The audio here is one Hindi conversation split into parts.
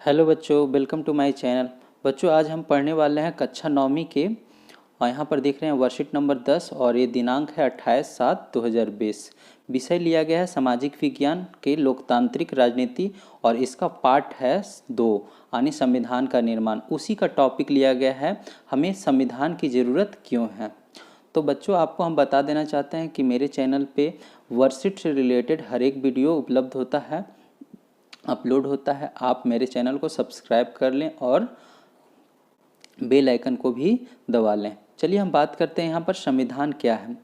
हेलो बच्चों, वेलकम टू माय चैनल। बच्चों, आज हम पढ़ने वाले हैं कक्षा नौवीं के और यहाँ पर देख रहे हैं वर्कशीट नंबर 10 और ये दिनांक है 28/7/2020। विषय लिया गया है सामाजिक विज्ञान के लोकतांत्रिक राजनीति और इसका पार्ट है 2 यानी संविधान का निर्माण। उसी का टॉपिक लिया गया है हमें संविधान की ज़रूरत क्यों है। तो बच्चों, आपको हम बता देना चाहते हैं कि मेरे चैनल पे वर्कशीट से रिलेटेड हर एक वीडियो उपलब्ध होता है, अपलोड होता है। आप मेरे चैनल को सब्सक्राइब कर लें और बेल आइकन को भी दबा लें। चलिए हम बात करते हैं यहाँ पर संविधान क्या है।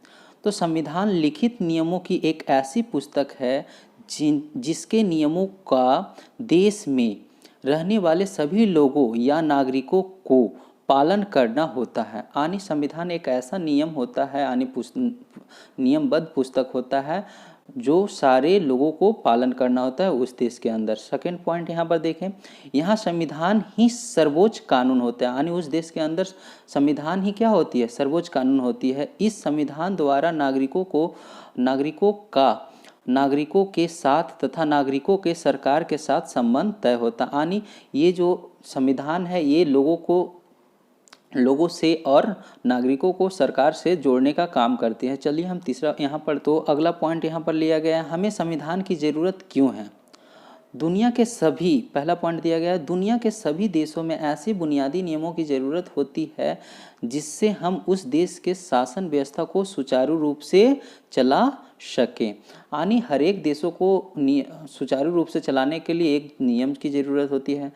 तो संविधान लिखित नियमों की एक ऐसी पुस्तक है जिसके नियमों का देश में रहने वाले सभी लोगों या नागरिकों को पालन करना होता है। यानी संविधान एक ऐसा नियम होता है, यानी नियमबद्ध पुस्तक होता है जो सारे लोगों को पालन करना होता है उस देश के अंदर। सेकेंड पॉइंट यहाँ पर देखें, यहाँ संविधान ही सर्वोच्च कानून होता है, यानी उस देश के अंदर संविधान ही क्या होती है, सर्वोच्च कानून होती है। इस संविधान द्वारा नागरिकों के साथ तथा नागरिकों के सरकार के साथ संबंध तय होता है। यानी ये जो संविधान है ये लोगों से और नागरिकों को सरकार से जोड़ने का काम करती है। चलिए हम तीसरा यहाँ पर, तो अगला पॉइंट यहाँ पर लिया गया है हमें संविधान की ज़रूरत क्यों है। पहला पॉइंट दिया गया है, दुनिया के सभी देशों में ऐसे बुनियादी नियमों की ज़रूरत होती है जिससे हम उस देश के शासन व्यवस्था को सुचारू रूप से चला सकें। यानी हर एक देशों को सुचारू रूप से चलाने के लिए एक नियम की ज़रूरत होती है।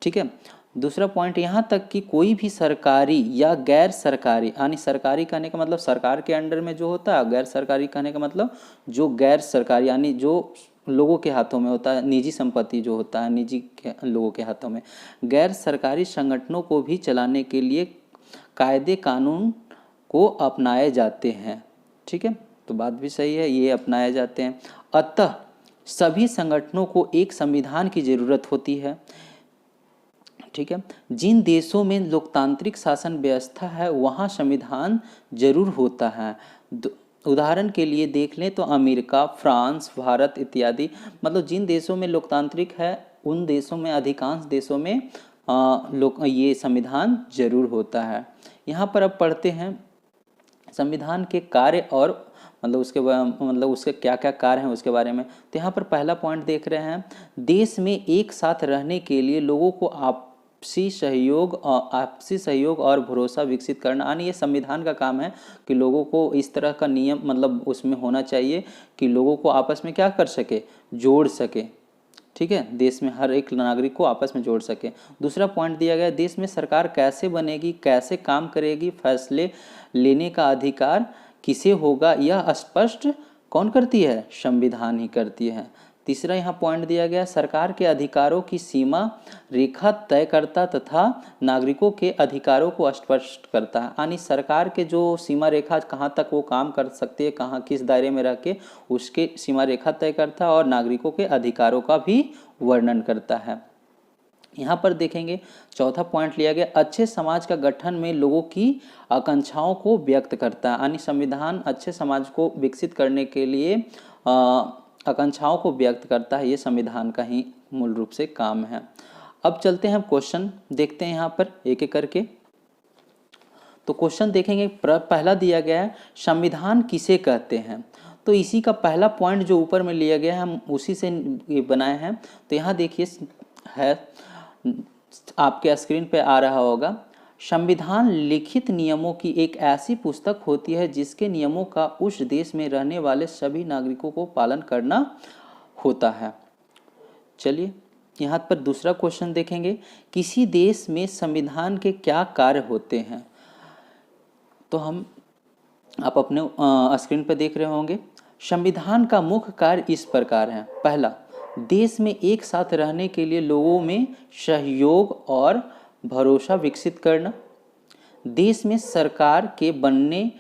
ठीक है। दूसरा पॉइंट, यहाँ तक कि कोई भी सरकारी या गैर सरकारी, यानी सरकारी कहने का मतलब सरकार के अंडर में जो होता है, गैर सरकारी कहने का मतलब जो गैर सरकारी यानी जो लोगों के हाथों में होता है, निजी संपत्ति जो होता है निजी लोगों के हाथों में, गैर सरकारी संगठनों को भी चलाने के लिए कायदे कानून को अपनाए जाते हैं। ठीक है, तो बात भी सही है, ये अपनाए जाते हैं। अतः सभी संगठनों को एक संविधान की ज़रूरत होती है। ठीक है, जिन देशों में लोकतांत्रिक शासन व्यवस्था है वहाँ संविधान जरूर होता है। उदाहरण के लिए देख लें तो अमेरिका, फ्रांस, भारत इत्यादि, मतलब जिन देशों में लोकतांत्रिक है उन देशों में, अधिकांश देशों में ये संविधान जरूर होता है। यहाँ पर अब पढ़ते हैं संविधान के कार्य और उसके क्या क्या कार्य हैं उसके बारे में। तो यहाँ पर पहला पॉइंट देख रहे हैं, देश में एक साथ रहने के लिए लोगों को आपसी सहयोग और भरोसा विकसित करना। यानी ये संविधान का काम है कि लोगों को इस तरह का नियम उसमें होना चाहिए कि लोगों को आपस में क्या कर सके, जोड़ सके। ठीक है, देश में हर एक नागरिक को आपस में जोड़ सके। दूसरा पॉइंट दिया गया, देश में सरकार कैसे बनेगी, कैसे काम करेगी, फैसले लेने का अधिकार किसे होगा, यह स्पष्ट कौन करती है, संविधान ही करती है। तीसरा यहाँ पॉइंट दिया गया, सरकार के अधिकारों की सीमा रेखा तय करता तथा नागरिकों के अधिकारों को स्पष्ट करता है। यानी सरकार के जो सीमा रेखा कहाँ तक वो काम कर सकती है, कहाँ किस दायरे में रह के उसके सीमा रेखा तय करता है और नागरिकों के अधिकारों का भी वर्णन करता है। यहाँ पर देखेंगे चौथा पॉइंट लिया गया, अच्छे समाज का गठन में लोगों की आकांक्षाओं को व्यक्त करता है। यानी संविधान अच्छे समाज को विकसित करने के लिए आकांक्षाओं को व्यक्त करता है, ये संविधान का ही मूल रूप से काम है। अब चलते हैं, हम क्वेश्चन देखते हैं यहाँ पर एक एक करके। तो क्वेश्चन देखेंगे, पहला दिया गया है संविधान किसे कहते हैं। तो इसी का पहला पॉइंट जो ऊपर में लिया गया है हम उसी से ये बनाए हैं। तो यहाँ देखिए है, आपके स्क्रीन पे आ रहा होगा, संविधान लिखित नियमों की एक ऐसी पुस्तक होती है जिसके नियमों का उस देश में रहने वाले सभी नागरिकों को पालन करना होता है। चलिए यहाँ पर दूसरा क्वेश्चन देखेंगे, किसी देश में संविधान के क्या कार्य होते हैं। तो आप अपने स्क्रीन पर देख रहे होंगे, संविधान का मुख्य कार्य इस प्रकार है। पहला, देश में एक साथ रहने के लिए लोगों में सहयोग और भरोसा विकसित करना। देश में सरकार के बनाने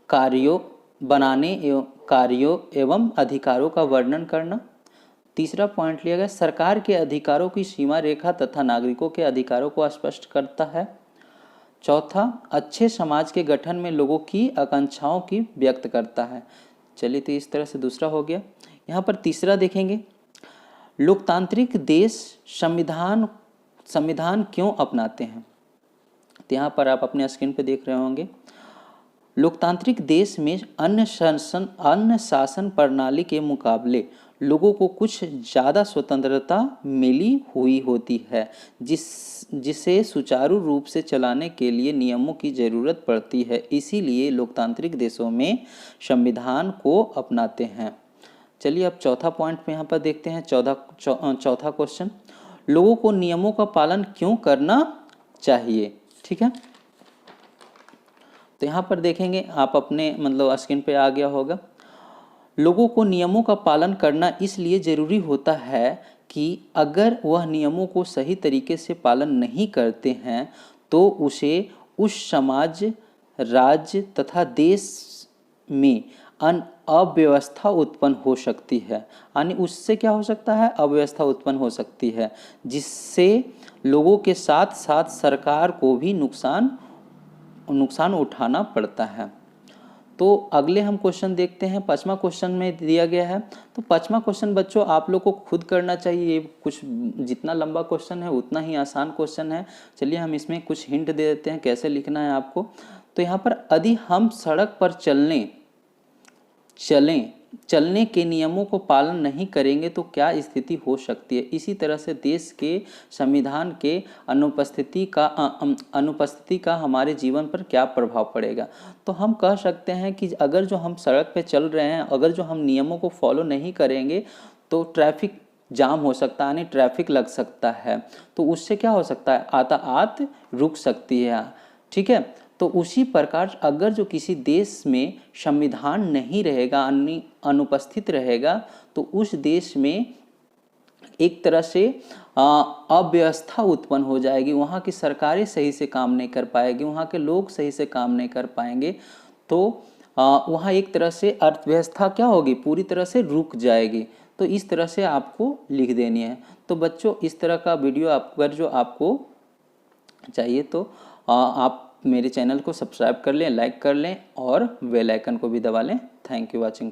कार्यों एवं अधिकारों का वर्णन करना। तीसरा पॉइंट लिया गया, सरकार के अधिकारों की सीमा रेखा तथा नागरिकों के अधिकारों को स्पष्ट करता है। चौथा, अच्छे समाज के गठन में लोगों की आकांक्षाओं की व्यक्त करता है। चलिए, तो इस तरह से दूसरा हो गया। यहाँ पर तीसरा देखेंगे, लोकतांत्रिक देश संविधान संविधान क्यों अपनाते हैं? तो यहाँ पर आप अपने स्क्रीन पर देख रहे होंगे, लोकतांत्रिक देश में अन्य शासन प्रणाली के मुकाबले लोगों को कुछ ज़्यादा स्वतंत्रता मिली हुई होती है, जिसे सुचारू रूप से चलाने के लिए नियमों की ज़रूरत पड़ती है। इसीलिए लोकतांत्रिक देशों में संविधान को अपनाते हैं। चलिए अब चौथा पॉइंट पे यहाँ पर देखते हैं। चौथा क्वेश्चन, लोगों को नियमों का पालन क्यों करना चाहिए? ठीक है, तो यहाँ पर देखेंगे आप अपने मतलब स्क्रीन पे आ गया होगा, लोगों को नियमों का पालन करना इसलिए ज़रूरी होता है कि अगर वह नियमों को सही तरीके से पालन नहीं करते हैं तो उसे उस समाज, राज्य तथा देश में अव्यवस्था उत्पन्न हो सकती है। यानी उससे क्या हो सकता है? अव्यवस्था उत्पन्न हो सकती है, जिससे लोगों के साथ साथ सरकार को भी नुकसान उठाना पड़ता है। तो अगले हम क्वेश्चन देखते हैं। 5वां क्वेश्चन में दिया गया है, तो 5वां क्वेश्चन बच्चों आप लोग को खुद करना चाहिए। ये कुछ जितना लंबा क्वेश्चन है उतना ही आसान क्वेश्चन है। चलिए हम इसमें कुछ हिंट दे देते हैं कैसे लिखना है आपको। तो यहाँ पर यदि हम सड़क पर चलने के नियमों को पालन नहीं करेंगे तो क्या स्थिति हो सकती है? इसी तरह से देश के संविधान के अनुपस्थिति का हमारे जीवन पर क्या प्रभाव पड़ेगा? तो हम कह सकते हैं कि अगर जो हम सड़क पे चल रहे हैं, अगर जो हम नियमों को फॉलो नहीं करेंगे तो ट्रैफिक जाम हो सकता है, यानी ट्रैफिक लग सकता है। तो उससे क्या हो सकता है? यातायात रुक सकती है। ठीक है, तो उसी प्रकार अगर जो किसी देश में संविधान नहीं रहेगा, अनुपस्थित रहेगा, तो उस देश में एक तरह से अव्यवस्था उत्पन्न हो जाएगी। वहाँ की सरकारें सही से काम नहीं कर पाएगी, वहाँ के लोग सही से काम नहीं कर पाएंगे। तो वहाँ एक तरह से अर्थव्यवस्था क्या होगी? पूरी तरह से रुक जाएगी। तो इस तरह से आपको लिख देनी है। तो बच्चों इस तरह का वीडियो अगर जो आपको चाहिए तो आप मेरे चैनल को सब्सक्राइब कर लें, लाइक कर लें और बेल आइकन को भी दबा लें। Thank you watching.